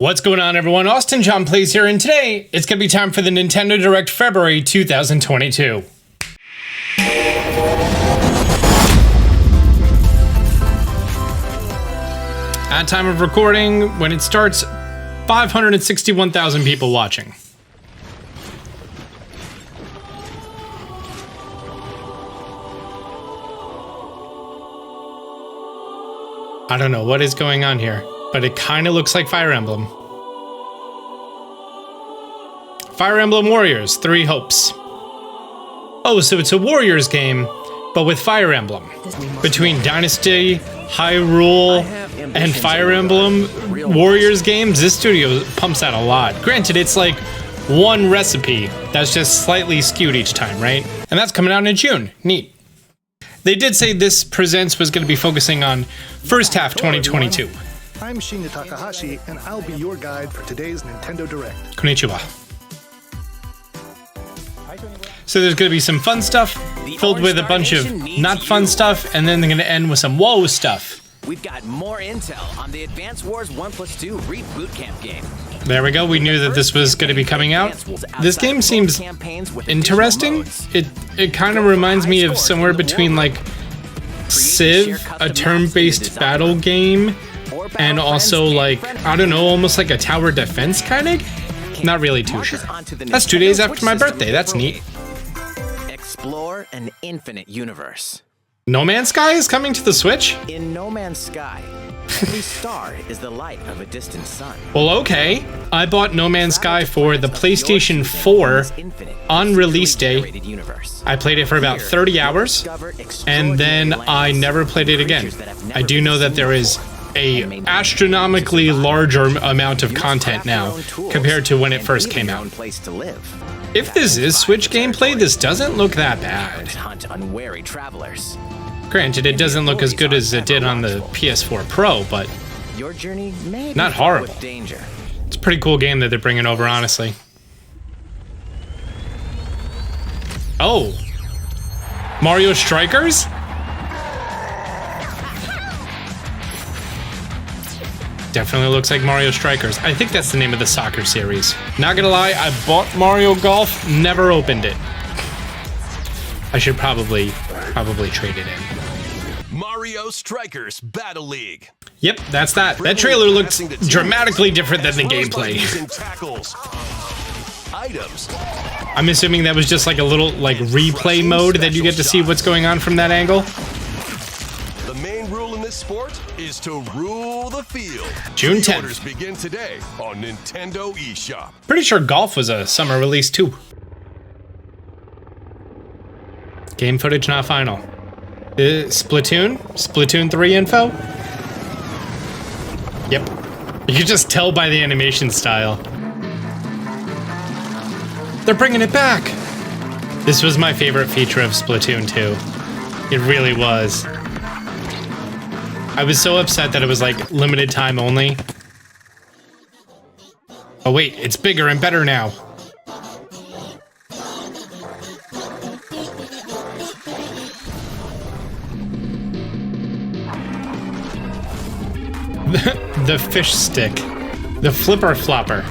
What's going on, everyone? Austin John Plays here, and today it's going to be time for the Nintendo Direct February 2022. At time of recording, when it starts, 561,000 people watching. I don't know what is going on here, but it kind of looks like Fire Emblem. Fire Emblem Warriors, 3 Hopes. Oh, so it's a Warriors game, but with Fire Emblem. Between Dynasty, Hyrule, and Fire Emblem Warriors games, this studio pumps out a lot. Granted, it's like one recipe that's just slightly skewed each time, right? And that's coming out in June. Neat. They did say this Presents was going to be focusing on first half 2022. I'm Shinya Takahashi, and I'll be your guide for today's Nintendo Direct. Konnichiwa. So there's going to be some fun stuff, filled with a bunch of not fun stuff, and then they're going to end with some whoa stuff. We've got more intel on the Advance Wars 1+2 Reboot Camp game. There we go, we knew that this was going to be coming out. This game seems interesting. It kind of reminds me of somewhere between like Civ, a turn-based battle game, and also like, I don't know, almost like a tower defense kind of? Not really too sure. That's 2 days after my birthday, that's neat. Explore an infinite universe. No Man's Sky is coming to the Switch? In No Man's Sky, every star is the light of a distant sun. Well, okay. I bought No Man's Sky for the PlayStation 4 on release day. I played it for about 30 hours, and then I never played it again. I do know that there is a astronomically larger amount of content now compared to when it first came out. If this is Switch gameplay, this doesn't look that bad. Granted, it doesn't look as good as it did on the PS4 Pro, but not horrible. It's a pretty cool game that they're bringing over, honestly. Oh, Mario Strikers? Definitely looks like Mario Strikers. I think that's the name of the soccer series. Not gonna lie, I bought Mario Golf, never opened it. I should probably trade it in. Mario Strikers Battle League. Yep, that's that. That trailer looks dramatically different than the gameplay. I'm assuming that was just like a little like replay mode that you get to see what's going on from that angle. The main rule in this sport is to rule the field. June 10th. Orders begin today on Nintendo eShop. Pretty sure Golf was a summer release too. Game footage not final. Splatoon 3 info? Yep. You can just tell by the animation style. They're bringing it back! This was my favorite feature of Splatoon 2. It really was. I was so upset that it was like limited time only. Oh wait, it's bigger and better now. The fish stick. The flipper flopper.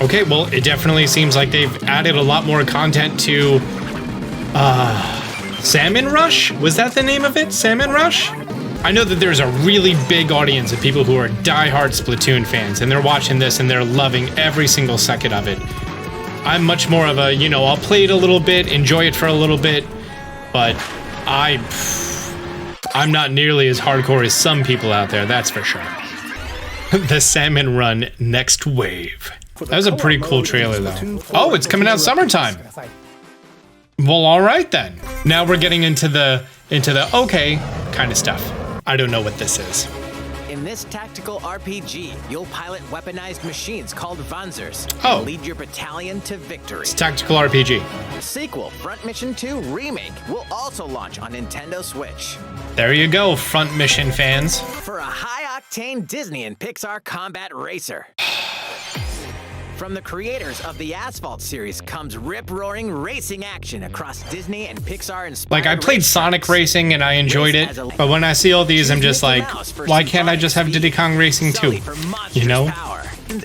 Okay, well, it definitely seems like they've added a lot more content to Salmon Rush? Was that the name of it? Salmon Rush? I know that there's a really big audience of people who are diehard Splatoon fans, and they're watching this and they're loving every single second of it. I'm much more of a, you know, I'll play it a little bit, enjoy it for a little bit, but I'm not nearly as hardcore as some people out there, that's for sure. The Salmon Run Next Wave. That was a pretty cool trailer, though. Oh, it's coming out summertime. Well, all right then. Now we're getting into the okay kind of stuff. I don't know what this is. In this tactical RPG, you'll pilot weaponized machines called Vanzers and lead your battalion to victory. It's tactical RPG. The sequel, Front Mission 2 Remake, will also launch on Nintendo Switch. There you go, Front Mission fans. For a high-octane Disney and Pixar combat racer. From the creators of the Asphalt series comes rip-roaring racing action across Disney and Pixar-inspired. Like, I played Sonic Racing and I enjoyed it, but when I see all these, I'm just like, why can't I just have Diddy Kong Racing too? You know?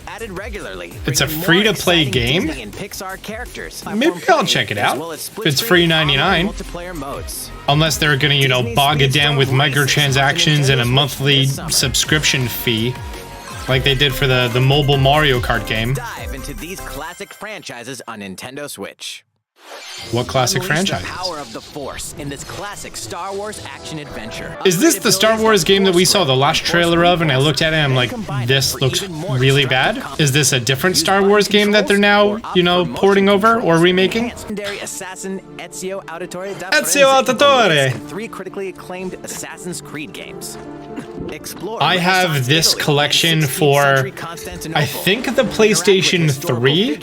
Added regularly, it's a free-to-play game? Maybe I'll check it out. If it's free 99. Unless they're gonna, you know, bog it down with microtransactions and a monthly subscription fee. Like they did for the mobile Mario Kart game. Dive into these classic franchises on Nintendo Switch. What classic franchise? The power of the Force in this classic Star Wars action adventure. Is this the Star Wars game that we saw the last trailer of and I looked at it and I'm like, this looks really bad? Is this a different Star Wars game that they're now, you know, porting over or remaking? Legendary assassin Ezio Auditore. Ezio Auditore! 3 critically acclaimed Assassin's Creed games. Explore I have this collection for, I think, the PlayStation 3.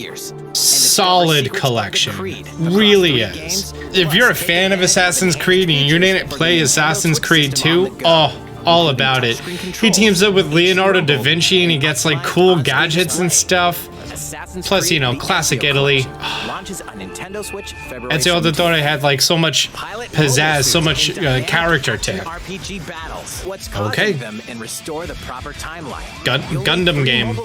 Solid collection. Really is. If you're a fan of Assassin's Creed and you didn't play Assassin's Creed 2, oh, all about it. He teams up with Leonardo da Vinci and he gets like cool gadgets and stuff. Plus, you know, classic Italy. Ezio Auditore had like so much pizzazz, so much character to it. Okay. Gundam game.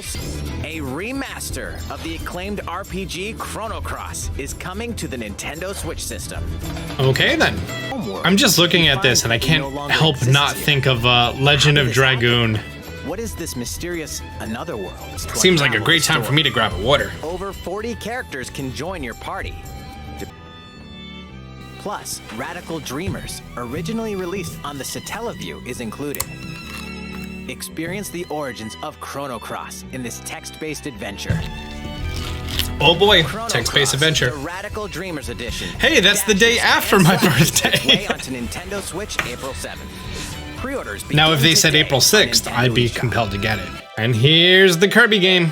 A remaster of the acclaimed RPG Chrono Cross is coming to the Nintendo Switch system. Okay then. I'm just looking at this and I can't help not think of Legend of Dragoon. What is this mysterious another world? Seems like a great time for me to grab a water. Over 40 characters can join your party. Plus, Radical Dreamers, originally released on the Satellaview, is included. Experience the origins of Chrono Cross in this text-based adventure. Oh boy, text-based adventure. The Radical Dreamers edition. Hey, that's the day after my birthday. Onto Nintendo Switch April 7th. Pre-orders. Now, if they said April 6th, I'd be compelled to get it. And here's the Kirby game.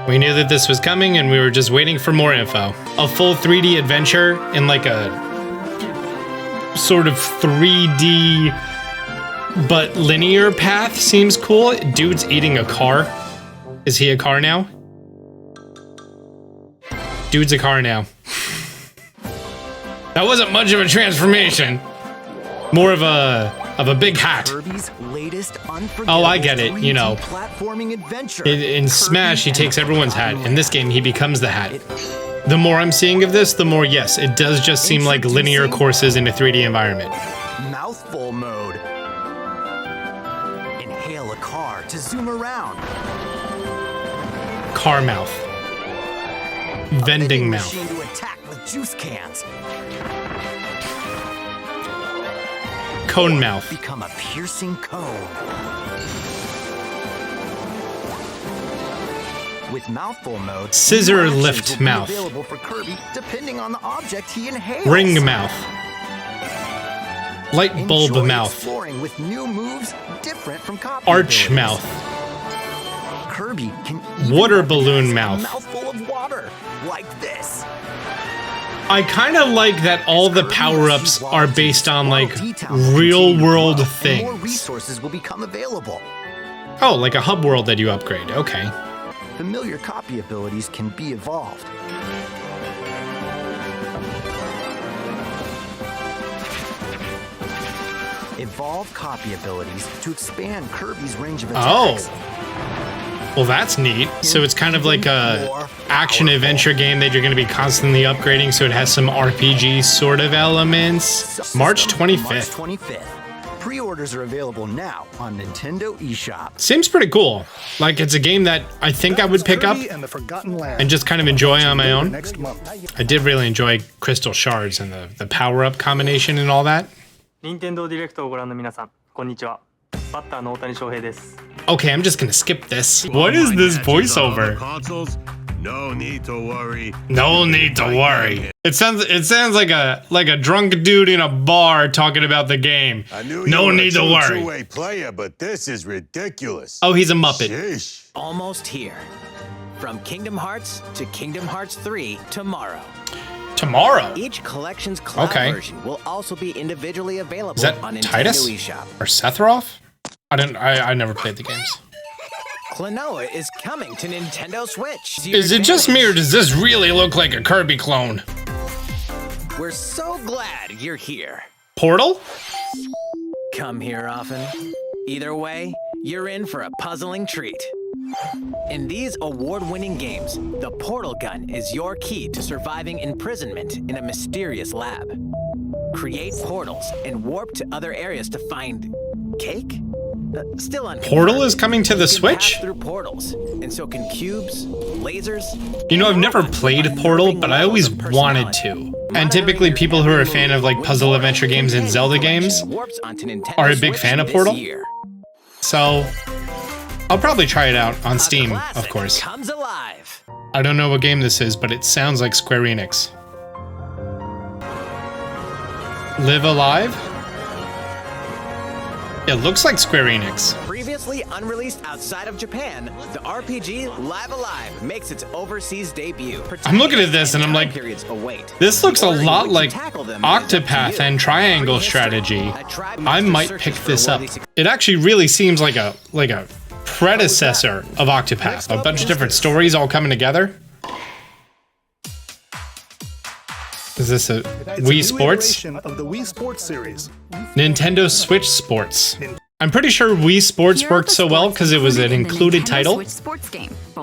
We knew that this was coming and we were just waiting for more info. A full 3D adventure in like a sort of 3D but linear path seems cool. Dude's eating a car. Is he a car now? Dude's a car now. That wasn't much of a transformation. More of a big hat. Oh, I get it, you know. In Smash, he takes everyone's hat. In this game, he becomes the hat. The more I'm seeing of this, the more, yes, it does just seem like linear courses in a 3D environment. Mouthful mode. Inhale a car to zoom around. Car mouth. Vending mouth. Machine to attack with juice cans. Cone mouth. Become a piercing cone. With mouthful mode, scissor lift mouth. Available for Kirby depending on the object he inhales. Ring mouth. Light bulb Enjoy mouth. Exploring with new moves different from copy Arch abilities. mouth. Kirby can Water balloon mouth. A mouthful of water like this. I kind of like that all the power-ups are based on like real-world things. More resources will become available. Oh, like a hub world that you upgrade. Okay. Familiar copy abilities can be evolved. Evolve copy abilities to expand Kirby's range of attacks. Oh. Well, that's neat. So it's kind of like a action-adventure game that you're going to be constantly upgrading, so it has some RPG sort of elements. March 25th. March 25th. Pre-orders are available now on Nintendo eShop. Seems pretty cool. Like, it's a game that I think I would pick up and just kind of enjoy on my own. I did really enjoy Crystal Shards and the power-up combination and all that. Okay, I'm just gonna skip this. What is this voiceover? No need to worry. No need to worry. It sounds like a drunk dude in a bar talking about the game. No need to worry. Two-way player, but this is ridiculous. Oh, he's a Muppet. Sheesh. Almost here. From Kingdom Hearts to Kingdom Hearts 3 tomorrow. Tomorrow? Each collection's cloud version will also be individually available is that on Nintendo Titus eShop. or Sephiroth? I never played the games. Klonoa is coming to Nintendo Switch. Is it just me, or does this really look like a Kirby clone? We're so glad you're here. Portal? Come here often. Either way, you're in for a puzzling treat. In these award-winning games, the portal gun is your key to surviving imprisonment in a mysterious lab. Create portals and warp to other areas to find cake? Still unconfirmed. Portal is coming to the You can Switch? pass through portals, and so can cubes, lasers. You know, I've never played Portal, but I always wanted to. And typically people who are a fan of like puzzle adventure games and Zelda games are a big fan of Portal. So I'll probably try it out on Steam, of course. Comes alive. I don't know what game this is, but it sounds like Square Enix. Live Alive? It looks like Square Enix. Previously unreleased outside of Japan, the RPG Live Alive makes its overseas debut. I'm looking at this and I'm like, this looks a lot like Octopath and Triangle Strategy. I might pick this up. It actually really seems like a predecessor of Octopath. A bunch of different stories all coming together. Is this a Wii Sports? Of the Wii Sports series. Nintendo Switch Sports. I'm pretty sure Wii Sports worked so well because it was an included title.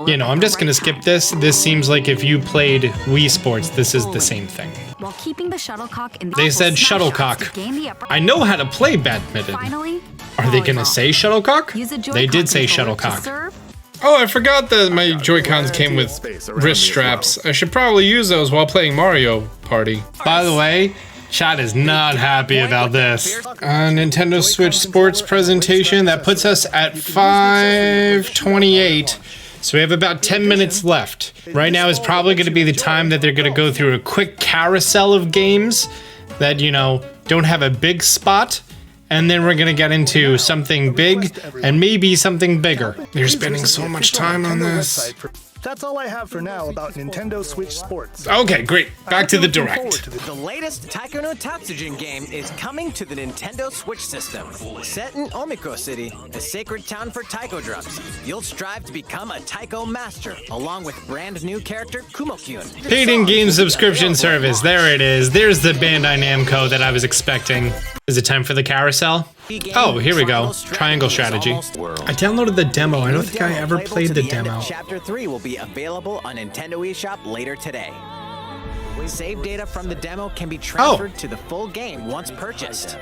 You know, I'm just gonna skip this. This seems like if you played Wii Sports, this is the same thing. While keeping the shuttlecock in the They said shuttlecock. I know how to play badminton. Are they gonna say shuttlecock? They did say shuttlecock. Oh, I forgot that my Joy-Cons came with wrist straps. I should probably use those while playing Mario Party. By the way, Chad is not happy about this. Nintendo Switch Sports presentation, that puts us at 5:28. So we have about 10 minutes left. Right now is probably going to be the time that they're going to go through a quick carousel of games that, you know, don't have a big spot. And then we're gonna get into something big and maybe something bigger. You're spending so much time on this. That's all I have for now about Nintendo Switch Sports. Okay, great. Back to the direct. The latest Taiko no Tatsujin game is coming to the Nintendo Switch system. Set in Omiko City, the sacred town for taiko drums, you'll strive to become a taiko master, along with brand new character Kumo-kyun. Paid-in-game subscription service. There it is. There's the Bandai Namco that I was expecting. Is it time for the carousel? Oh, here we go. Triangle Strategy. I downloaded the demo. I don't think I ever played the demo. Chapter 3 will be available on Nintendo eShop later today. Save data from the demo can be transferred to the full game once purchased.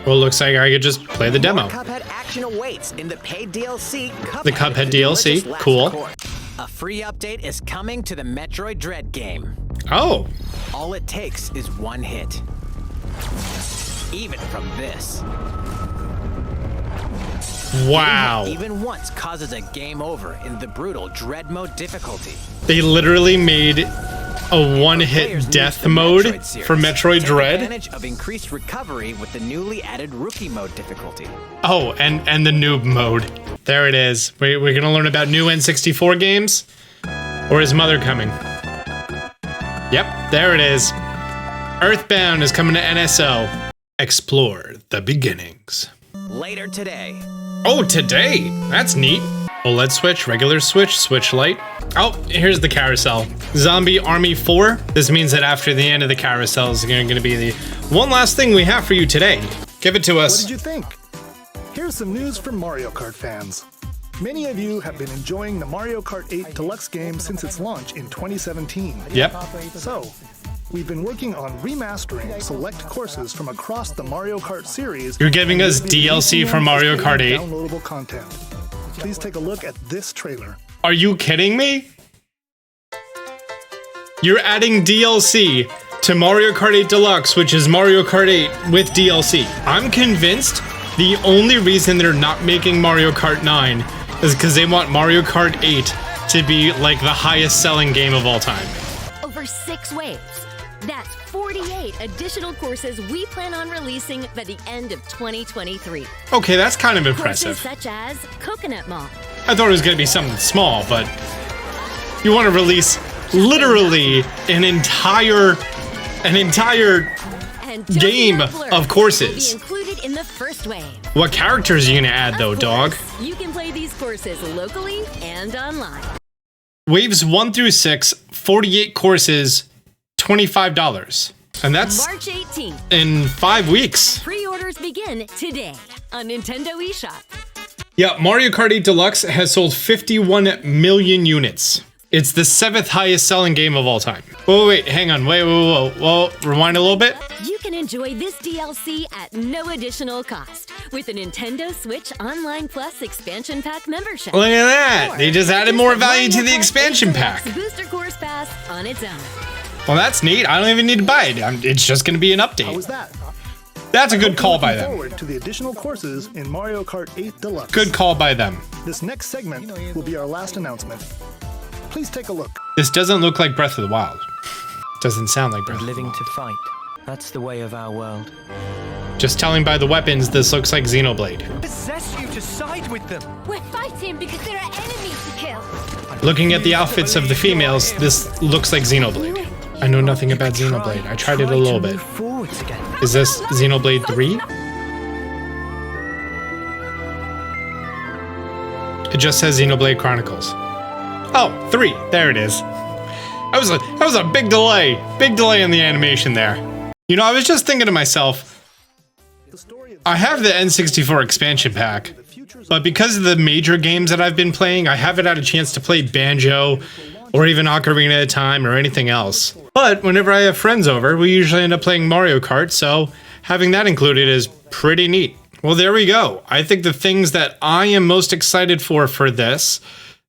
Well, looks like I could just play the demo. Cuphead action awaits in the paid DLC. The Cuphead DLC, cool. A free update is coming to the Metroid Dread game. Oh. All it takes is one hit. Even from this. Wow. Even once causes a game over in the brutal Dread mode difficulty. They literally made a one-hit death mode for Metroid Dread. Take advantage of increased recovery with the newly added Rookie mode difficulty. Oh, and the noob mode. There it is. We're gonna learn about new N64 games? Or is Mother coming? Yep, there it is. Earthbound is coming to NSO. Explore the beginnings. Later today. Oh, today? That's neat. OLED switch, regular switch, switch light. Oh, here's the carousel. Zombie Army 4. This means that after the end of the carousel is going to be the one last thing we have for you today. Give it to us. What did you think? Here's some news for Mario Kart fans. Many of you have been enjoying the Mario Kart 8 Deluxe game since its launch in 2017. Yep. So, we've been working on remastering select courses from across the Mario Kart series. You're giving us DLC for Mario Kart 8? Downloadable content. Please take a look at this trailer. Are you kidding me? You're adding DLC to Mario Kart 8 Deluxe, which is Mario Kart 8 with DLC. I'm convinced the only reason they're not making Mario Kart 9 is because they want Mario Kart 8 to be like the highest selling game of all time. Over 6 waves. That's 48 additional courses we plan on releasing by the end of 2023. Okay, that's kind of impressive. Courses such as Coconut Mall. I thought it was going to be something small, but you want to release literally an entire And game Blur of courses. will be included in the first wave. What characters are you going to add though, Of dog? course, you can play play these courses locally and online. Waves 1 through 6, 48 courses, $25. And that's March 18th. in 5 weeks. Pre-orders begin today on Nintendo eShop. Yeah, Mario Kart 8 Deluxe has sold 51 million units. It's the 7th highest selling game of all time. Oh, wait, hang on. Whoa. Rewind a little bit. You can enjoy this DLC at no additional cost with a Nintendo Switch Online Plus expansion pack membership. Look at that. Or They just added purchase more the value to Mario the Kart expansion 8 Deluxe pack. Booster Course Pass on its own. Well, that's neat. I don't even need to buy it. It's just going to be an How update. was that? That's a good call by Looking them. forward to the additional courses in Mario Kart 8 Deluxe. Good call by them. This next segment will be our last announcement. Please take a look. This doesn't look like Breath of the Wild. Doesn't sound like Breath of the Living Wild. to fight. That's the way of our world. Just telling by the weapons, this looks like Xenoblade. Possess you to side with them. We're fighting because there are enemies to kill. Looking at the outfits of the females, this looks like Xenoblade. I know nothing about Xenoblade. I tried it a little bit. Is this Xenoblade 3? It just says Xenoblade Chronicles. Oh, 3. There it is. That was a big delay. Big delay in the animation there. You know, I was just thinking to myself, I have the N64 expansion pack, but because of the major games that I've been playing, I haven't had a chance to play Banjo or even Ocarina of Time or anything else. But whenever I have friends over, we usually end up playing Mario Kart, so having that included is pretty neat. Well, there we go. I think the things that I am most excited for this,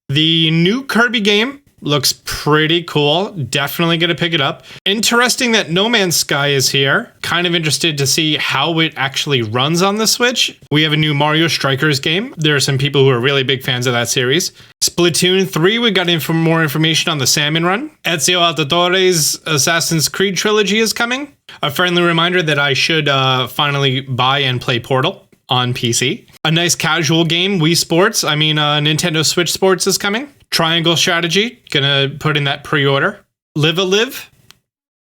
the new Kirby game looks pretty cool. Definitely gonna pick it up. Interesting that No Man's Sky is here. Kind of interested to see how it actually runs on the Switch. We have a new Mario Strikers game. There are some people who are really big fans of that series. Splatoon 3, we got more information on the Salmon Run. Ezio Auditore's Assassin's Creed trilogy is coming. A friendly reminder that I should finally buy and play Portal on PC. A nice casual game, Nintendo Switch Sports is coming. Triangle Strategy, gonna put in that pre-order. Live a Live,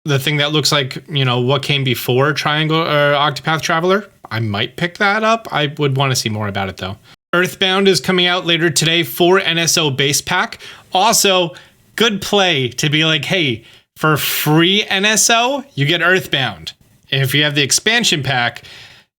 the thing that looks like, what came before Triangle or Octopath Traveler. I might pick that up. I would want to see more about it though. EARTHBOUND is coming out later today for NSO base pack. Also, good play to be like, hey, for free NSO, you get EARTHBOUND. If you have the expansion pack,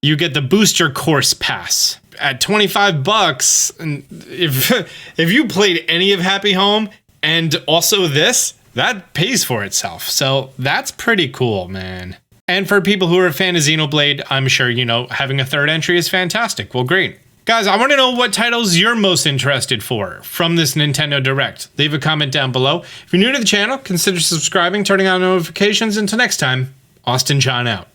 you get the booster course pass. At $25, and if you played any of Happy Home and also this, that pays for itself. So that's pretty cool, man. And for people who are a fan of Xenoblade, I'm sure, having a third entry is fantastic. Well, great. Guys, I want to know what titles you're most interested for from this Nintendo Direct. Leave a comment down below. If you're new to the channel, consider subscribing, turning on notifications. Until next time, Austin John out.